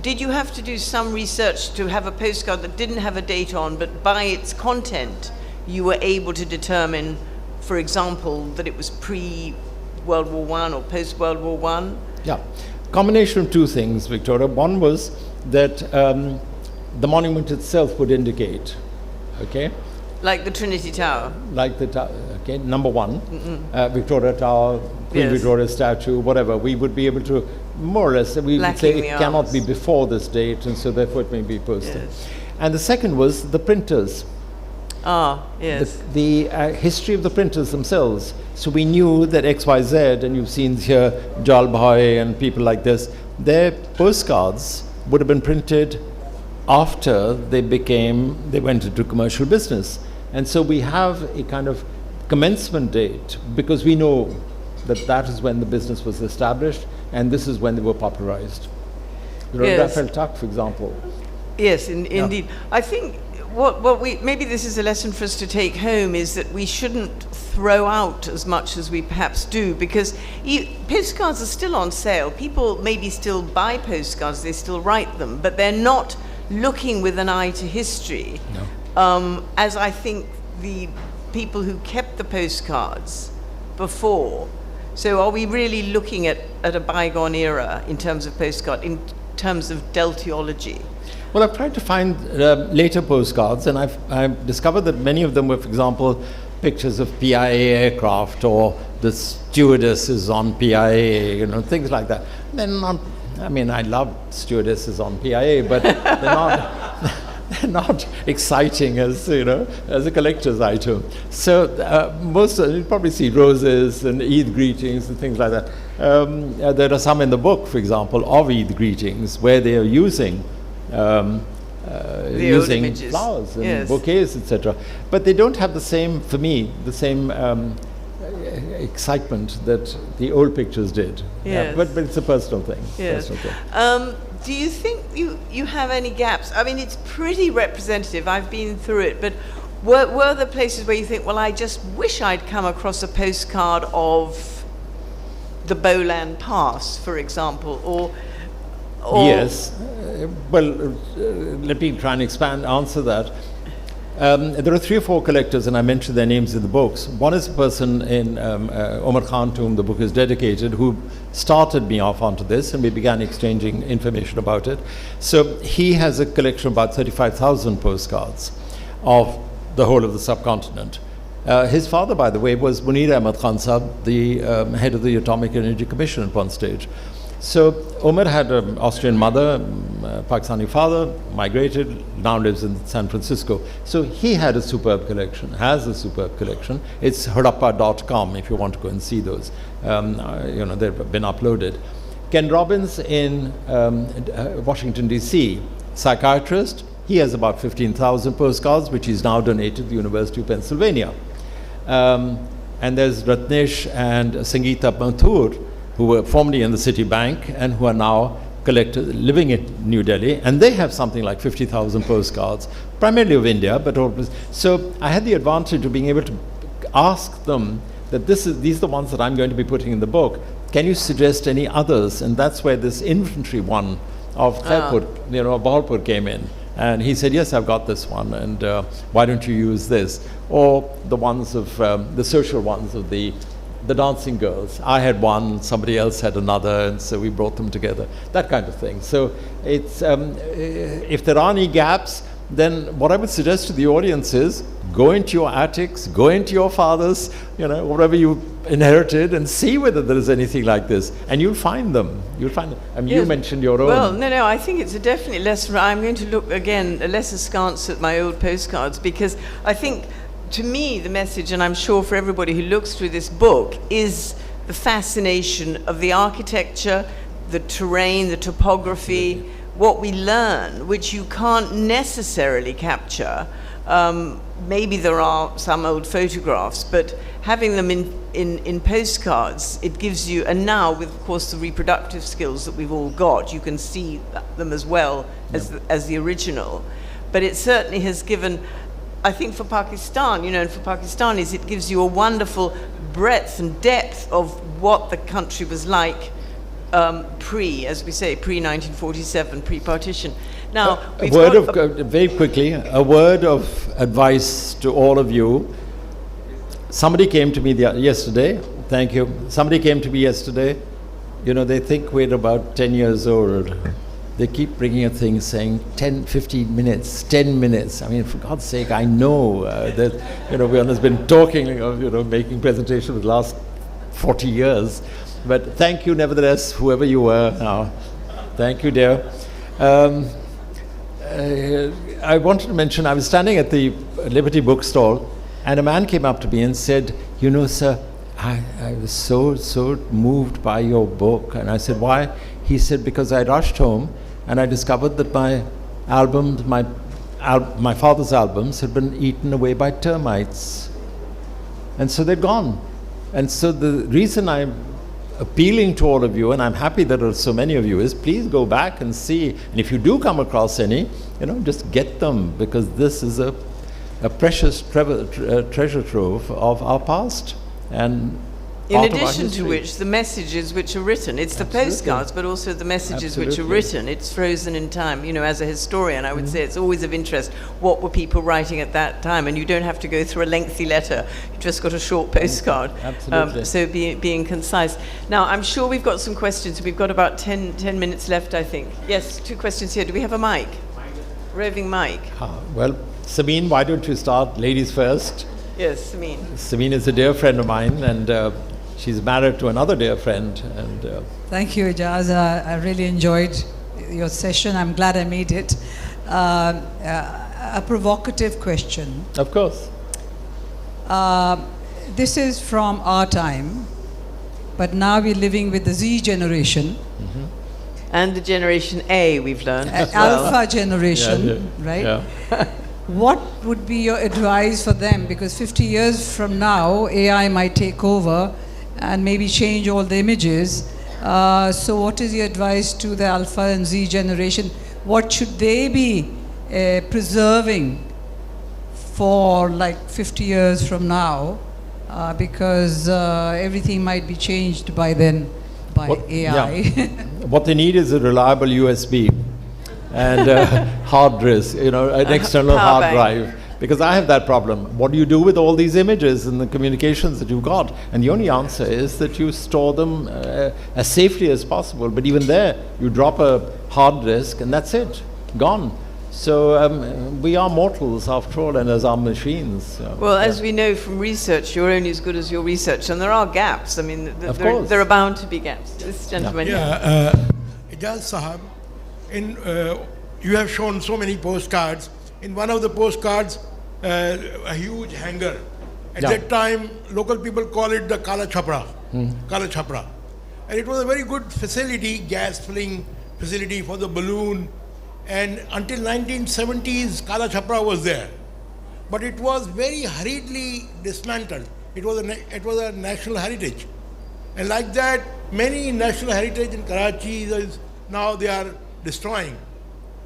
Did you have to do some research to have a postcard that didn't have a date on, but by its content, you were able to determine, for example, that it was pre-World War I or post-World War I? Yeah, combination of two things, Victoria. One was that the monument itself would indicate, okay? Like the Trinity Tower? Like the tower, okay, number one, Victoria Tower, Queen Yes. Victoria statue, whatever, we would be able to, more or less, we would say Lacking it the cannot arms. be before this date, and so therefore it may be posted. Yes. And the second was the printers. Ah, yes. The history of the printers themselves. So we knew that XYZ, and you've seen here Jal Bhai and people like this, their postcards would have been printed after they went into commercial business. And so we have a kind of commencement date because we know that that is when the business was established and this is when they were popularized. Yes. Raphael Tuck, for example. Yes, indeed. I think what we, maybe this is a lesson for us to take home, is that we shouldn't throw out as much as we perhaps do, because postcards are still on sale. People maybe still buy postcards, they still write them, but they're not looking with an eye to history. No. As I think the people who kept the postcards before. So are we really looking at a bygone era in terms of postcard, in terms of deltiology? Well, I've tried to find later postcards, and I've discovered that many of them were, for example, pictures of PIA aircraft, or the stewardesses on PIA, things like that. They're not, I love stewardesses on PIA, but they're not exciting as a collector's item. So you'll probably see roses and Eid greetings and things like that. There are some in the book, for example, of Eid greetings where they are using flowers and yes. bouquets, etc. But they don't have the same excitement that the old pictures did. Yes. But it's a personal thing. Yes. Personal thing. Do you think you have any gaps? It's pretty representative. I've been through it, but were there places where you think, well, I just wish I'd come across a postcard of the Bolan Pass, for example, or yes. Let me try and answer that. There are 3 or 4 collectors, and I mentioned their names in the books. One is a person in Omar Khan, to whom the book is dedicated, who started me off onto this, and we began exchanging information about it. So he has a collection of about 35,000 postcards of the whole of the subcontinent. His father, by the way, was Munir Ahmad Khan Sahab, the head of the Atomic Energy Commission at one stage. So Omar had an Austrian mother, Pakistani father, migrated, now lives in San Francisco. So he had a superb collection, has a superb collection. It's harappa.com if you want to go and see those. They've been uploaded. Ken Robbins in Washington, D.C., psychiatrist. He has about 15,000 postcards, which he's now donated to the University of Pennsylvania. And there's Ratnesh and Sangeeta Mathur, who were formerly in the Citibank and who are now living in New Delhi, and they have something like 50,000 postcards, primarily of India, but so I had the advantage of being able to ask them that these are the ones that I'm going to be putting in the book. Can you suggest any others? And that's where this infantry one of Khairpur, Bahawalpur came in. And he said, yes, I've got this one, and why don't you use this? Or the ones of, the social ones of the dancing girls. I had one, somebody else had another, and so we brought them together, that kind of thing. So it's, if there are any gaps, then what I would suggest to the audience is go into your attics, go into your father's, whatever you inherited, and see whether there is anything like this, and you'll find them. You'll find them. Yes. You mentioned your own. Well, no, I think it's a definitely less. I'm going to look again, less askance at my old postcards, because I think, to me, the message, and I'm sure for everybody who looks through this book, is the fascination of the architecture, the terrain, the topography, what we learn, which you can't necessarily capture maybe there are some old photographs, but having them in postcards, it gives you, and now with, of course, the reproductive skills that we've all got, you can see them as well as the original. But it certainly has given, I think for Pakistan, and for Pakistanis, it gives you a wonderful breadth and depth of what the country was like as we say, pre-1947, pre-partition. Now, very quickly, a word of advice to all of you. Somebody came to me yesterday. Thank you. Somebody came to me yesterday. They think we're about 10 years old. They keep bringing a thing saying 10, 15 minutes, 10 minutes. I mean, for God's sake, I know that, one has been talking of, making presentations for the last 40 years. But thank you, nevertheless, whoever you were now. Thank you, dear. I wanted to mention, I was standing at the Liberty bookstall, and a man came up to me and said, sir, I was so moved by your book. And I said, why? He said, because I rushed home and I discovered that my albums, my father's albums had been eaten away by termites. And so they're gone. And so the reason I'm appealing to all of you, and I'm happy that there are so many of you, is please go back and see. And if you do come across any, just get them, because this is a precious treasure trove of our past. And in addition to which, the messages which are written, it's the postcards, but also the messages which are written, it's frozen in time. As a historian, I would say it's always of interest, what were people writing at that time? And you don't have to go through a lengthy letter, you've just got a short postcard. Absolutely. So being concise. Now, I'm sure we've got some questions. We've got about 10 minutes left, I think. Yes, 2 questions here. Do we have a mic? Roving mic. Well, Samin, why don't you start? Ladies first. Yes, Samin. Samin is a dear friend of mine, and she's married to another dear friend. And thank you, Ijaz. I really enjoyed your session. I'm glad I made it. A provocative question. Of course. This is from our time, but now we're living with the Z generation. Mm-hmm. And the generation A, we've learned. Alpha generation, right? Yeah. What would be your advice for them? Because 50 years from now, AI might take over and maybe change all the images. So what is your advice to the Alpha and Z generation? What should they be preserving for like 50 years from now? Because everything might be changed by then by AI. Yeah. What they need is a reliable USB and hard disk, an external hard drive. Because I have that problem. What do you do with all these images and the communications that you've got? And the only answer is that you store them as safely as possible. But even there, you drop a hard disk and that's it, gone. So we are mortals after all, and as are machines. Well, as we know from research, you're only as good as your research, and there are gaps. I mean, there are bound to be gaps. This gentleman. Ijaz Sahab, you have shown so many postcards. In one of the postcards, a huge hangar. At that time, local people call it the Kala Chhapra. Kala Chhapra. And it was a very good facility, gas filling facility for the balloon. And until 1970s, Kala Chhapra was there. But it was very hurriedly dismantled. It was a national heritage. And like that, many national heritage in Karachi, now they are destroying.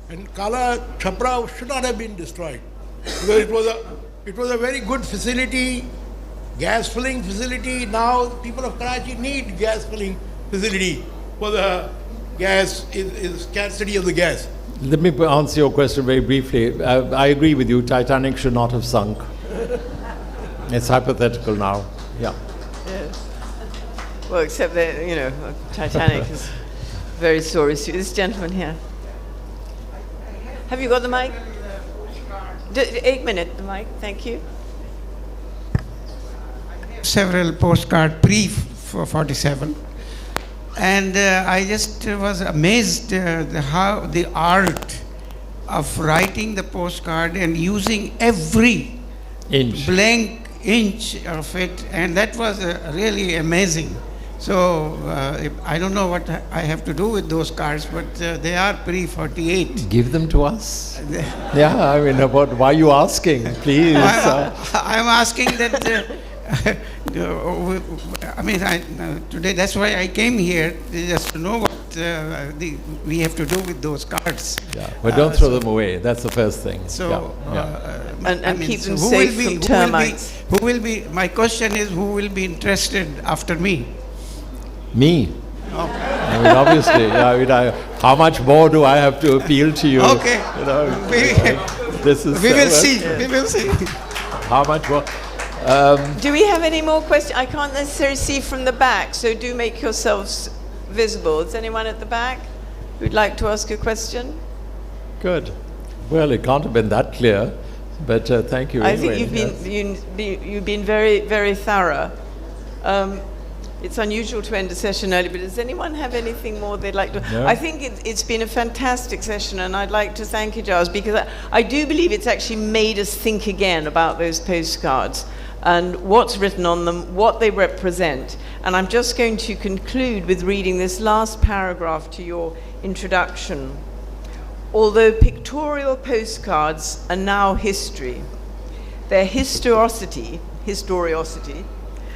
And Kala Chhapra should not have been destroyed, because it was a very good facility, gas filling facility. Now people of Karachi need gas filling facility for the gas, is scarcity of the gas. Let me answer your question very briefly. I agree with you, Titanic should not have sunk. It's hypothetical now, yeah. Yes. Well, except that, Titanic is very sore issue. This gentleman here. Have you got the mic? 8 minutes, the mic, thank you. Several postcard for 47, and I just was amazed how the art of writing the postcard and using every blank inch of it, and that was really amazing. So I don't know what I have to do with those cards, but they are pre-48. Give them to us. Yeah, I mean, why are you asking? Please. I'm asking that. I mean, today that's why I came here, just to know what we have to do with those cards. Yeah, but don't throw them away. That's the first thing. So, And keep them safe from termites. Who will be? My question is, who will be interested after me? Me. I mean, obviously, how much more do I have to appeal to you? Okay. You know, this is. We will see. We will see. How much more? Do we have any more questions? I can't necessarily see from the back, so do make yourselves visible. Is anyone at the back who'd like to ask a question? Good. Well, it can't have been that clear, but thank you. I anyway. think you've been very, very thorough. It's unusual to end a session early, but does anyone have anything more they'd like to? No. I think it's been a fantastic session, and I'd like to thank Aijaz, because I do believe it's actually made us think again about those postcards and what's written on them, what they represent. And I'm just going to conclude with reading this last paragraph to your introduction. Although pictorial postcards are now history, their historicity,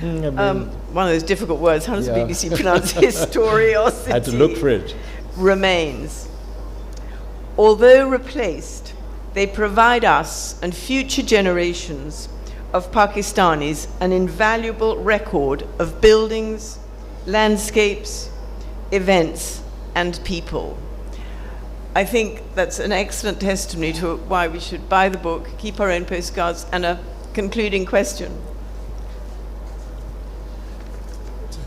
one of those difficult words, how does the BBC pronounce historiosity? I had to look for it. Remains. Although replaced, they provide us and future generations of Pakistanis an invaluable record of buildings, landscapes, events, and people. I think that's an excellent testimony to why we should buy the book, keep our own postcards, and a concluding question.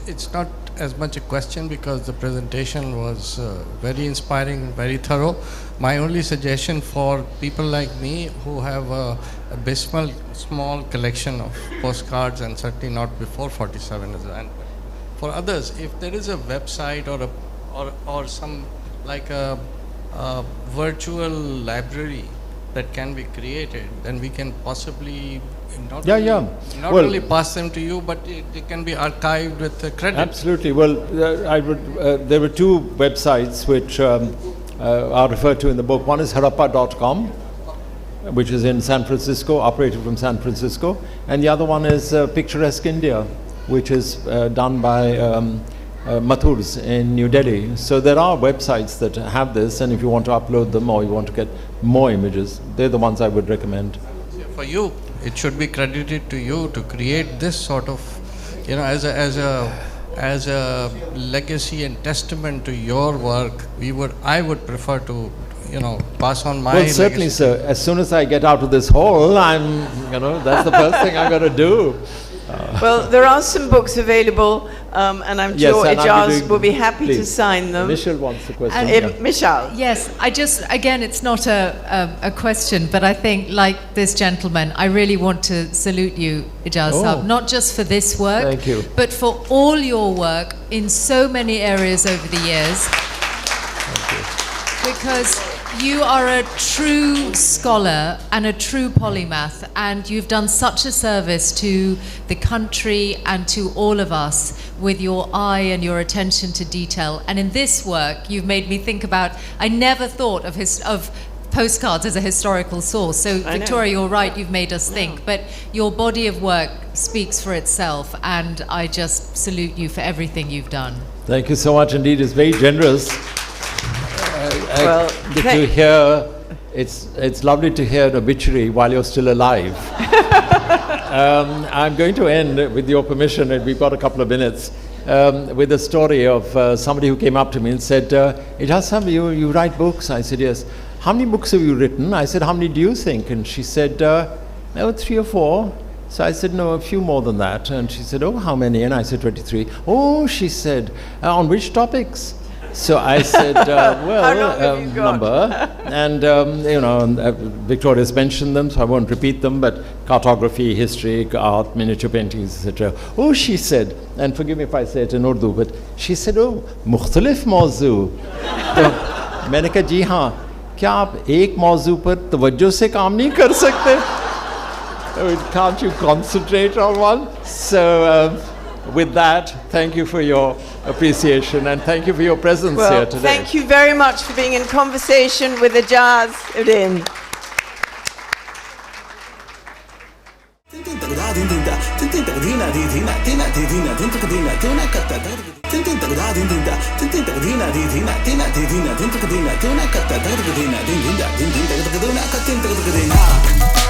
It's not as much a question because the presentation was very inspiring, very thorough. My only suggestion for people like me who have a abysmal small collection of postcards, and certainly not before 47, and for others, if there is a website or some like a virtual library that can be created, then we can possibly not only pass them to you, but they can be archived with the credit. Absolutely. Well, there were two websites which are referred to in the book. One is harappa.com, which is in San Francisco, operated from San Francisco, and the other one is Picturesque India, which is done by Mathurs in New Delhi. So there are websites that have this, and if you want to upload them or you want to get more images, they're the ones I would recommend. For you, it should be credited to you to create this sort of, as a legacy and testament to your work. I would prefer to, pass on my. Well, certainly, legacy. sir. As soon as I get out of this hall, that's the first thing I'm going to do. Well, there are some books available, and I'm sure Aijaz will be happy to sign them. Michelle wants the question. Michelle. Yes, again, it's not a question, but I think, like this gentleman, I really want to salute you, Aijaz Sahab, not just for this work, Thank you. but for all your work in so many areas over the years. Thank you. Because you are a true scholar and a true polymath, and you've done such a service to the country and to all of us with your eye and your attention to detail. And in this work, you've made me think about, I never thought of postcards as a historical source. So, Victoria, you're right, you've made us think. But your body of work speaks for itself, and I just salute you for everything you've done. Thank you so much indeed. It's very generous. To hear, it's lovely to hear an obituary while you're still alive. I'm going to end, with your permission, and we've got a couple of minutes, with a story of somebody who came up to me and said, Aijazuddin, you write books? I said, yes. How many books have you written? I said, how many do you think? And she said, 3 or 4. So I said, no, a few more than that. And she said, oh, how many? And I said, 23. Oh, she said, on which topics? So I said, number. And, Victoria's mentioned them, so I won't repeat them, but cartography, history, art, miniature paintings, etc. Oh, she said, and forgive me if I say it in Urdu, but she said, oh, मुख्तलिफ मौजू. तो मैंने कहा, जी हाँ, क्या आप एक मौजू पर तवज्जो से काम नहीं कर सकते? Can't you concentrate on one? So with that, thank you for your appreciation and thank you for your presence Well, here today. thank you very much for being in conversation with Aijazuddin. Din